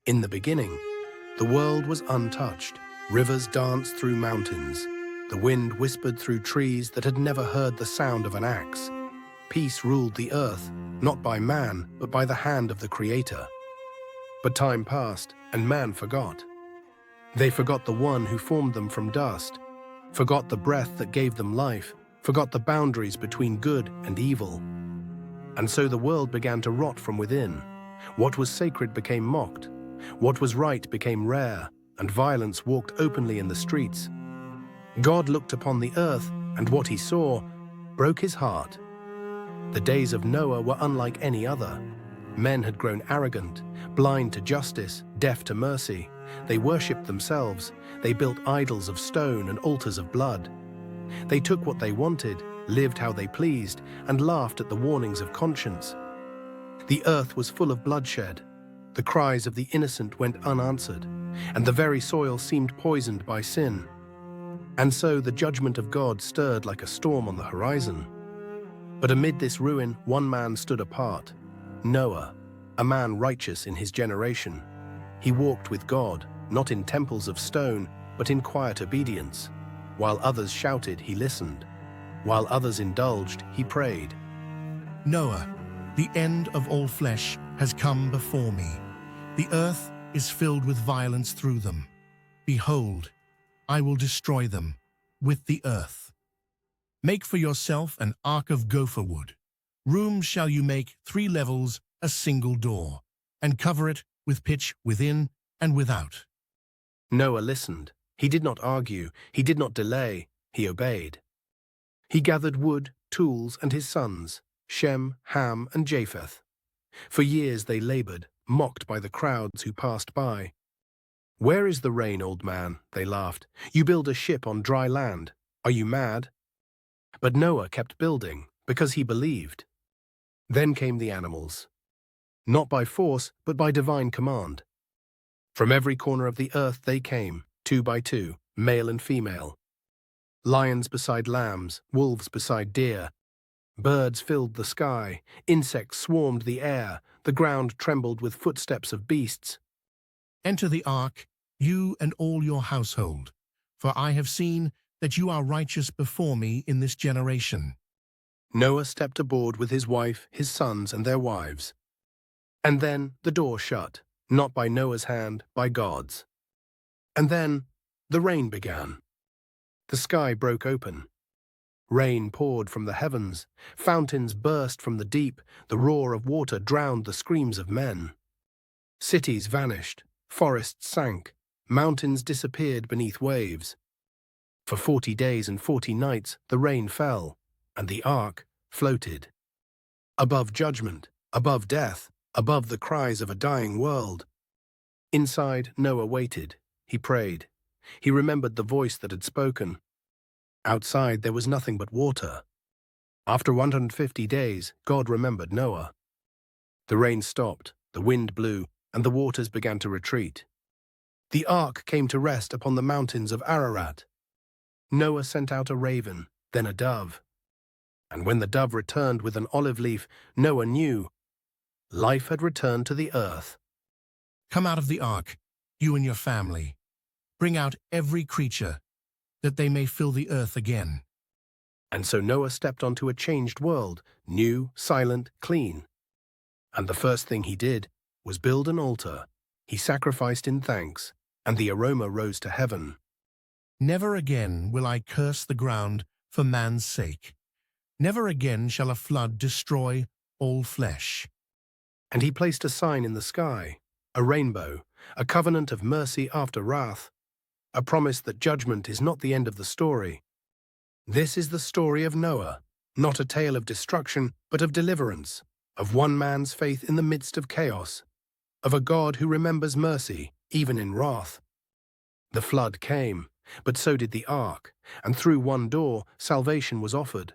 In the beginning, the world was untouched. Rivers danced through mountains. The wind whispered through trees that had never heard the sound of an axe. Peace ruled the earth, not by man, but by the hand of the Creator. But time passed, and man forgot. They forgot the one who formed them from dust, forgot the breath that gave them life, forgot the boundaries between good and evil. And so the world began to rot from within. What was sacred became mocked. What was right became rare, and violence walked openly in the streets. God looked upon the earth, and what he saw broke his heart. The days of Noah were unlike any other. Men had grown arrogant, blind to justice, deaf to mercy. They worshipped themselves. They built idols of stone and altars of blood. They took what they wanted, lived how they pleased, and laughed at the warnings of conscience. The earth was full of bloodshed. The cries of the innocent went unanswered, and the very soil seemed poisoned by sin. And so the judgment of God stirred like a storm on the horizon. But amid this ruin, one man stood apart, Noah, a man righteous in his generation. He walked with God, not in temples of stone, but in quiet obedience. While others shouted, he listened. While others indulged, he prayed. Noah, the end of all flesh has come before me. The earth is filled with violence through them. Behold, I will destroy them with the earth. Make for yourself an ark of gopher wood. Rooms shall you make 3 levels, a single door, and cover it with pitch within and without. Noah listened. He did not argue. He did not delay. He obeyed. He gathered wood, tools, and his sons, Shem, Ham, and Japheth. For years they labored, mocked by the crowds who passed by. "Where is the rain, old man?" they laughed. "You build a ship on dry land. Are you mad?" But Noah kept building, because he believed. Then came the animals. Not by force, but by divine command. From every corner of the earth they came, 2 by 2, male and female. Lions beside lambs, wolves beside deer. Birds filled the sky, insects swarmed the air, the ground trembled with footsteps of beasts. Enter the ark, you and all your household, for I have seen that you are righteous before me in this generation. Noah stepped aboard with his wife, his sons, and their wives. And then the door shut, not by Noah's hand, by God's. And then the rain began. The sky broke open. Rain poured from the heavens, fountains burst from the deep, the roar of water drowned the screams of men. Cities vanished, forests sank, mountains disappeared beneath waves. For 40 days and 40 nights the rain fell, and the ark floated. Above judgment, above death, above the cries of a dying world. Inside, Noah waited. He prayed. He remembered the voice that had spoken. Outside, there was nothing but water. After 150 days, God remembered Noah. The rain stopped, the wind blew, and the waters began to retreat. The ark came to rest upon the mountains of Ararat. Noah sent out a raven, then a dove. And when the dove returned with an olive leaf, Noah knew life had returned to the earth. Come out of the ark, you and your family. Bring out every creature, that they may fill the earth again. And so Noah stepped onto a changed world, new, silent, clean. And the first thing he did was build an altar. He sacrificed in thanks, and the aroma rose to heaven. Never again will I curse the ground for man's sake. Never again shall a flood destroy all flesh. And he placed a sign in the sky, a rainbow, a covenant of mercy after wrath, a promise that judgment is not the end of the story. This is the story of Noah, not a tale of destruction, but of deliverance, of one man's faith in the midst of chaos, of a God who remembers mercy, even in wrath. The flood came, but so did the ark, and through one door salvation was offered,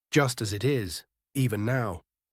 just as it is, even now.